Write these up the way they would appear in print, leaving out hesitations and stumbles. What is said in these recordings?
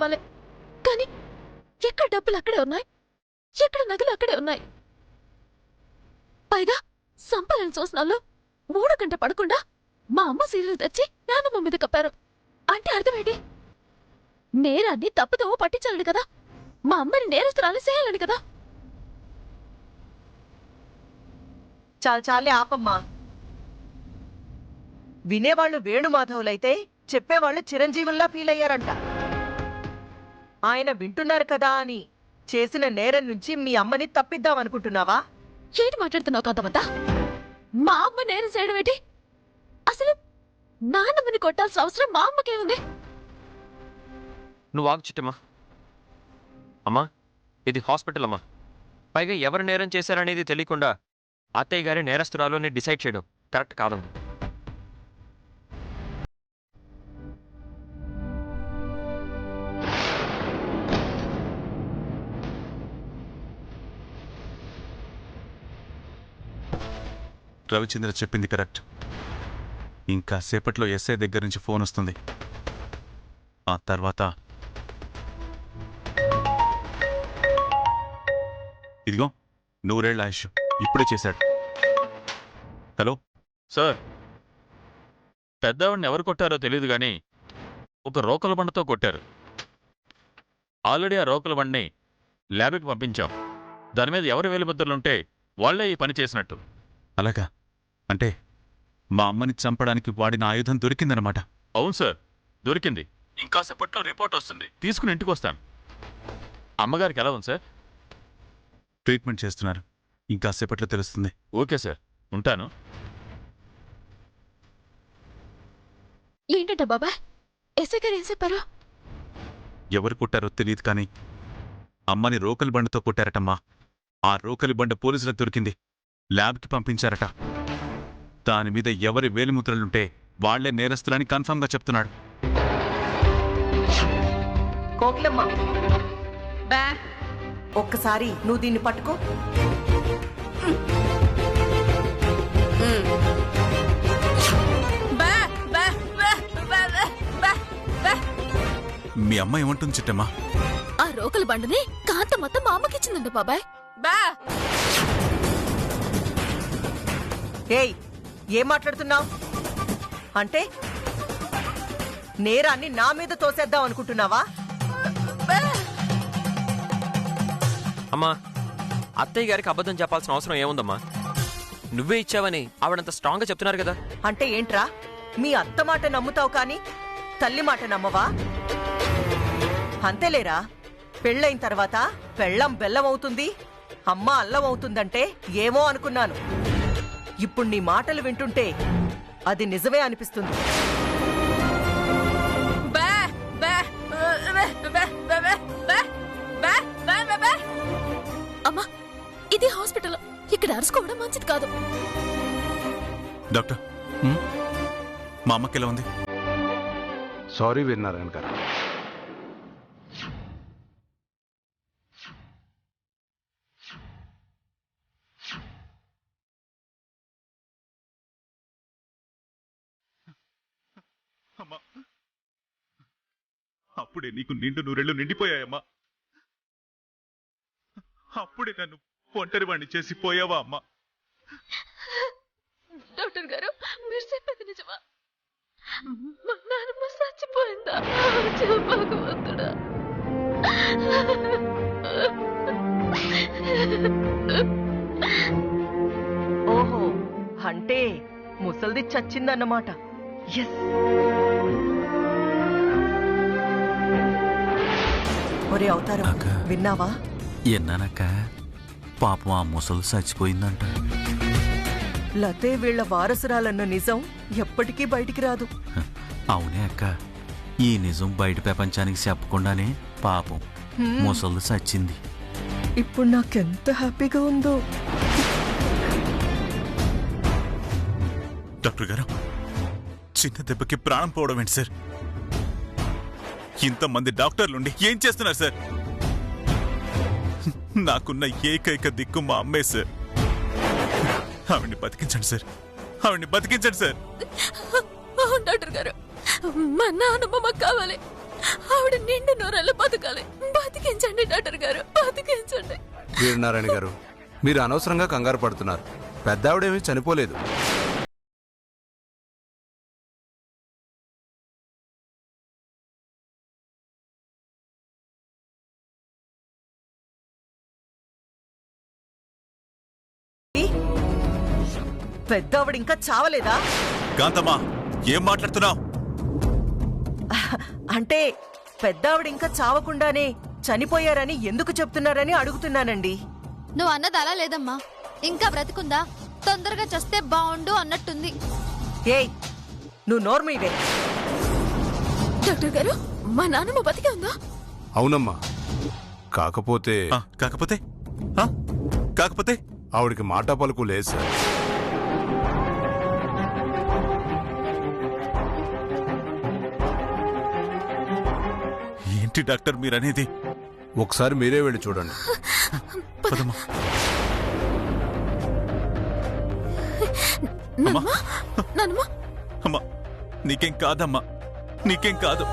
కావాలి. కానీ ఎక్కడ డబ్బులు అక్కడే ఉన్నాయి, ఎక్కడ నగలు అక్కడే ఉన్నాయి. పైగా సంపాదన చూసినాల్లో 3 గంట పడకుండా మా అమ్మ సీరియల్ తెచ్చి నానమ్మ మీద కప్పారు. అంటే అర్థమేంటి? నేరాన్ని తప్పుతో పట్టించాలని కదా, మా అమ్మని నేరస్తురాలు చేయాలని కదా. చాలే ఆపమ్మా. వినేవాళ్లు వేణుమాధవులైతే చెప్పేవాళ్లు చిరంజీవుల్లా ఫీల్ అయ్యారంట. ఆయన వింటున్నారు కదా అని చేసిన నేరం నుంచి మీ అమ్మని తప్పిద్దామనుకుంటున్నావా? ఏంటి మాట్లాడుతున్నావు కాదవద్దా? మా అమ్మ నేరం చేయడం ఏంటి? అసలు నాన్నమ్మని కొట్టాల్సిన అవసరం మా అమ్మకేముంది? నువ్వు ఆగు చిట్టమ్మా. అమ్మా, ఇది హాస్పిటల్ అమ్మా. పైగా ఎవరు నేరం చేశారనేది తెలియకుండా అత్తయ్య గారి నేరస్తురాలు అని డిసైడ్ చేయడం కరెక్ట్ కాదమ్మా. రవిచంద్ర చెప్పింది కరెక్ట్. ఇంకా సేపట్లో ఎస్ఐ దగ్గర నుంచి ఫోన్ వస్తుంది. ఆ తర్వాత ఇదిగో 100 ఏళ్ల ఆయుష్ ఇప్పుడే చేశాడు. హలో సార్, పెద్దవాడిని ఎవరు కొట్టారో తెలియదు కానీ ఒక రోకల బండతో కొట్టారు. ఆల్రెడీ ఆ రోకల బండిని ల్యాబ్కి పంపించాం. దాని మీద ఎవరి వేలిముద్రలుంటే వాళ్లే ఈ పని చేసినట్టు. అలాగా? అంటే మా అమ్మని చంపడానికి వాడిన ఆయుధం దొరికిందనమాట. అవును సార్, దొరికింది. ఇంకా సేపట్లో రిపోర్ట్ వస్తుంది, తీసుకుని ఇంటికి వస్తాను. అమ్మగారికి ఎలా ఉంది సార్? ట్రీట్మెంట్ చేస్తున్నారు, ఇంకా సేపట్లో తెలుస్తుంది. ఓకే సార్, ఉంటాను. ఏంటంట బాబాయ్, ఎస్ఐ గారు ఏం చెప్పారు? ఎవరు కొట్టారో తెలియదు కానీ అమ్మని రోకలి బండతో కొట్టారటమ్మా. ఆ రోకలి బండ పోలీసులకు దొరికింది, ల్యాబ్కి పంపించారట. దాని మీద ఎవరి వేలిముద్రలుంటే వాళ్లే నేరస్తులని కన్ఫర్మ్గా చెప్తున్నాడు. కోకిలమ్మ, ఒక్కసారి నువ్వు దీన్ని పట్టుకో. మీ అమ్మ ఏమంటుంది చిట్టమ్మా? ఆ రోకల బండని కాంత మొత్తం మా అమ్మకిచ్చిందంట బాబాయ్. ఏయ్, ఏం మాట్లాడుతున్నావు? అంటే నేరాన్ని నా మీద తోసేద్దాం అనుకుంటున్నావా? అమ్మా, అత్తయ్య గారికి అబద్ధం చెప్పాల్సిన అవసరం ఏముందమ్మా? నువ్వే ఇచ్చావని ఆవిడంత స్ట్రాంగ్గా చెప్తున్నారు కదా. అంటే ఏంట్రా, మీ అత్త మాట నమ్ముతావు కానీ తల్లి మాట నమ్మవా? అంతేలేరా, పెళ్ళైన తర్వాత పెళ్ళం బెల్లం అవుతుంది, అమ్మ అల్లం అవుతుందంటే ఏమో అనుకున్నాను. ఇప్పుడు నీ మాటలు వింటుంటే అది నిజమే అనిపిస్తుంది. అమ్మా, ఇది హాస్పిటల్, ఇక్కడ అరుచుకోవడం మంచిది కాదు. డాక్టర్, మా అమ్మకి ఎలా ఉంది? సారీ వీరనారాయణ గారు, అమ్మా, అప్పుడే నీకు నిండు 100 ఏళ్లు నిండిపోయాయమ్మా. అప్పుడే నన్ను ఒంటరివాణ్ణి చేసి పోయావా అమ్మా? డాక్టర్ గారు, మీరు చెప్పేది నిజమా? మా నాన్నమ్మ చచ్చిపోయిందా? భగవంతుడా. ఓహో, అంటే ముసల్ది చచ్చిందన్నమాట. ఎస్. ఒరే అవతారం, విన్నావా? ఎన్నానక్క, పాపం ఆ ముసలు చచ్చిపోయిందంట. లతే వీళ్ల వారసురాలన్న నిజం ఎప్పటికీ బయటికి రాదు. అవునే అక్క, ఈ నిజం బయట ప్రపంచానికి చెప్పకుండానే పాపం ముసలు చచ్చింది. ఇప్పుడు నాకెంత హ్యాపీగా ఉందో. డాక్టర్ గారు, చిన్న దెబ్బకి ప్రాణం పోవడం ఏంటి సార్? ఇంతమంది డాక్టర్లుండి ఏం చేస్తున్నారు సార్? నాకున్న ఏకైక దిక్కు మా అమ్మే సార్. ఆవిడ్ని బతికించండి సార్, ఆవిడ్ని బతికించండి సార్. అవును డాక్టర్ గారు, మా నాన్నమ్మ మాకు కావాలి. ఆవిడ నిండు నూరాలు బతకాలి. బతికించండి డాక్టర్ గారు, బతికించండి. వీరనారాయణ గారు, మీరు అనవసరంగా కంగారు పడుతున్నారు. పెద్దావిడేమీ చనిపోలేదు. పెద్దావిడ ఇంకా చావలేదా? కాంతమ్మా, ఏం మాట్లాడుతున్నావు? అంటే పెద్దావిడ ఇంకా చావకుండానే చనిపోయారని ఎందుకు చెప్తున్నారని అడుగుతున్నానండి. నువ్వు అన్నది అలా లేదమ్మా, ఇంకా బ్రతికుందా, తొందరగా చస్తే బాగుండు అన్నట్టుంది. ఏయ్, నువ్వు నోర్మీవే. డాక్టర్ గారు, మా నాన్నమ్మ బతికే ఉందా? అవునమ్మా. కాకపోతే కాకపోతే కాకపోతే ఆవిడికి మాట పలుకు లేదు సార్. ఏంటి డాక్టర్ మీరనేది? ఒకసారి మీరే వెళ్ళి చూడండి. పదమ్మా. నాన్నమ్మ, అమ్మా, నీకేం కాదమ్మా, నీకేం కాదు.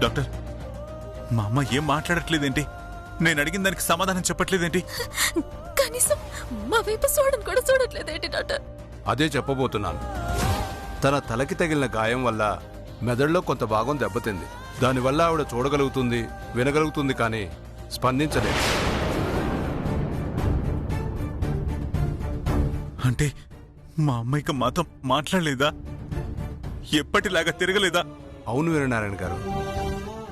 డాక్టర్, మా అమ్మ ఏం మాట్లాడట్లేదేంటి? నేను అడిగిన దానికి సమాధానం చెప్పట్లేదేంటి? కనీసం మా వైపు చూడని కూడా చూడట్లేదేంటి డాక్టర్? అదే చెప్పబోతున్నాను. తన తలకి తగిలిన గాయం వల్ల మెదడులో కొంత భాగం దెబ్బతింది. దానివల్ల ఆవిడ చూడగలుగుతుంది, వినగలుగుతుంది, కానీ స్పందించలేదు. అంటే మా అమ్మ ఇక మాతో మాట్లాడలేదా? ఎప్పటిలాగా తిరగలేదా? అవును వీరనారాయణ గారు,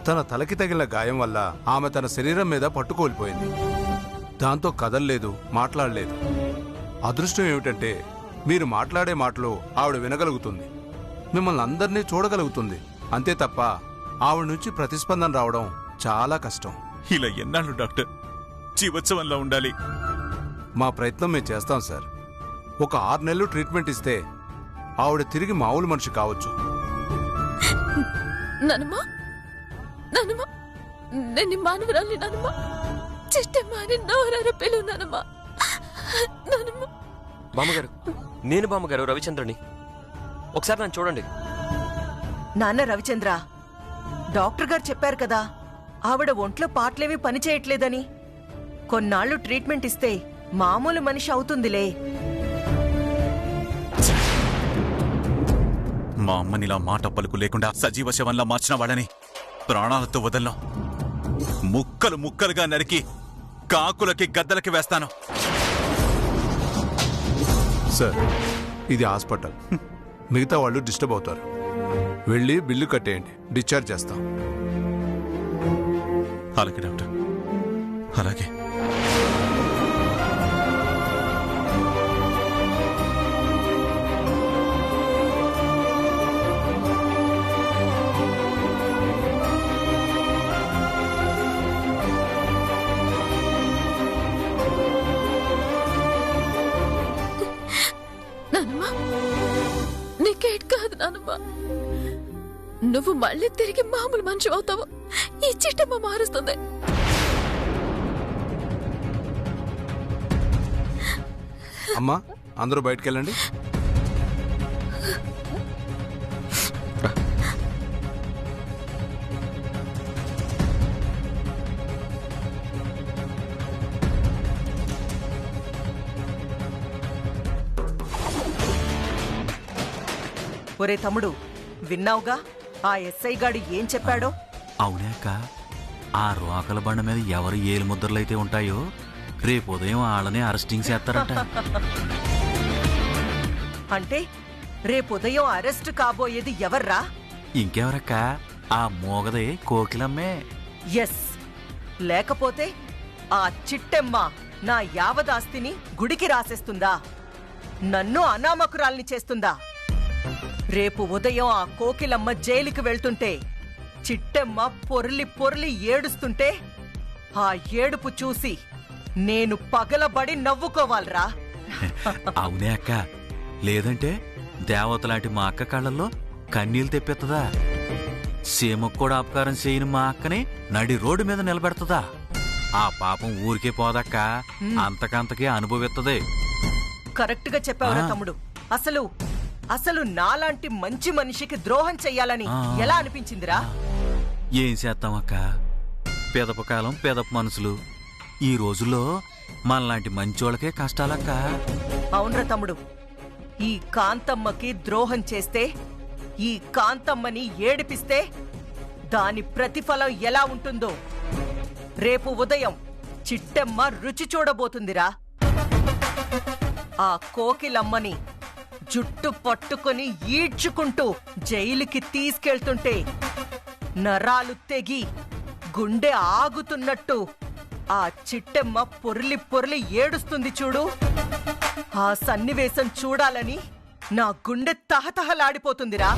తన తలకి తగిలిన గాయం వల్ల ఆమె తన శరీరం మీద పట్టు కోల్పోయింది. దాంతో కదల్లేదు, మాట్లాడలేదు. అదృష్టం ఏమిటంటే మీరు మాట్లాడే మాటలు ఆవిడ వినగలుగుతుంది, మిమ్మల్ని అందరినీ చూడగలుగుతుంది. అంతే తప్ప ఆవిడ నుంచి ప్రతిస్పందన రావడం చాలా కష్టం. ఇలా ఎన్నాళ్ళు డాక్టర్? జీవోత్సవంలా ఉండాలి. మా ప్రయత్నం మేము చేస్తాం సార్. ఒక 6 నెలలు ట్రీట్మెంట్ ఇస్తే ఆవిడ తిరిగి మామూలు మనిషి కావచ్చు. నానమ్మ, నానమ్మ, నేను మానవరాలి నానమ్మ. చిట్టమ్మ అని నోరారా పిలువు నానమ్మ. నానమ్మ. బామ్మగారు, నేను బామ్మగారు రవిచంద్రని. ఒకసారి నన్ను చూడండి. నాన్న రవిచంద్ర, డాక్టర్ గారు చెప్పారు కదా ఆవిడ ఒంట్లో పాటలేమీ పనిచేయట్లేదని. కొన్నాళ్లు ట్రీట్మెంట్ ఇస్తే మామూలు మనిషి అవుతుందిలే. మా అమ్మని ఇలా మాట పలుకు లేకుండా సజీవ శవంలా మార్చిన వాళ్ళని ప్రాణాలతో వదలను. ముక్కలు ముక్కలుగా నరికి కాకులకి గద్దలకి వేస్తాను. సార్, ఇది హాస్పిటల్. మిగతా వాళ్ళు డిస్టర్బ్ అవుతారు. వెళ్ళి బిల్లు కట్టేయండి, డిశ్చార్జ్ చేస్తాం. అలాగే డాక్టర్, అలాగే. నానమ్మ, నీకేట్ కాదు నానమ్మ. నువ్వు మళ్ళీ తిరిగి మామూలు మనిషి అవుతావు. ఈ చిట్టమ్మ మారుస్తుంది. అమ్మా, అందరూ బయటకెళ్ళండి. ఒరే తమ్ముడు, విన్నావుగా ఆ ఎస్ఐ గాడు ఏం చెప్పాడో? అవునే అక్క, ఆ రోకల బండ మీద ఎవరు ఏలు ముద్రలైతే ఉంటాయో రేపు ఉదయం వాళ్ళని అరెస్టింగ్ చేస్తారంట. అంటే రేపు ఉదయం అరెస్ట్ కాబోయేది ఎవర్రా? ఇంకెవరక్క, ఆ మోగదే కోకిలమ్మే. ఎస్, లేకపోతే ఆ చిట్టెమ్మ నా యావదాస్తిని గుడికి రాసేస్తుందా? నన్ను అనామకురాల్ని చేస్తుందా? రేపు ఉదయం ఆ కోకిలమ్మ జైలుకి వెళ్తుంటే చిట్టెమ్మ పొర్లి పొర్లి ఏడుస్తుంటే ఆ ఏడుపు చూసి నేను పగలబడి నవ్వుకోవాలరా? అవునే అక్క, లేదంటే దేవతలాంటి మా అక్క కళ్ళల్లో కన్నీళ్లు తెప్పెత్తదా? సీమకు కూడా అపకారం చేయని మా అక్కని నడి రోడ్డు మీద నిలబెడతదా? ఆ పాపం ఊరికే పోదక్క, అంతకంతకే అనుభవిస్తుంది. కరెక్ట్ గా చెప్పావురా తమ్ముడు. అసలు అసలు నాలాంటి మంచి మనిషికి ద్రోహం చెయ్యాలని ఎలా అనిపించిందిరా? ఏం చేస్తామక్క, పెదప కాలం పెదప మనసులు. ఈ రోజుల్లో మనలాంటి మంచోళ్ళకే కష్టాలక్క. అవునరా తమ్ముడు, ఈ కాంతమ్మకి ద్రోహం చేస్తే, ఈ కాంతమ్మని ఏడిపిస్తే దాని ప్రతిఫలం ఎలా ఉంటుందో రేపు ఉదయం చిట్టెమ్మ రుచి చూడబోతుందిరా. ఆ కోకిలమ్మని జుట్టు పట్టుకొని ఈడ్చుకుంటూ జైలుకి తీసుకెళ్తుంటే నరాలు తెగి గుండె ఆగుతున్నట్టు ఆ చిట్టెమ్మ పొర్లి పొర్లి ఏడుస్తుంది చూడు. ఆ సన్నివేశం చూడాలని నా గుండె తహతహలాడిపోతుందిరా.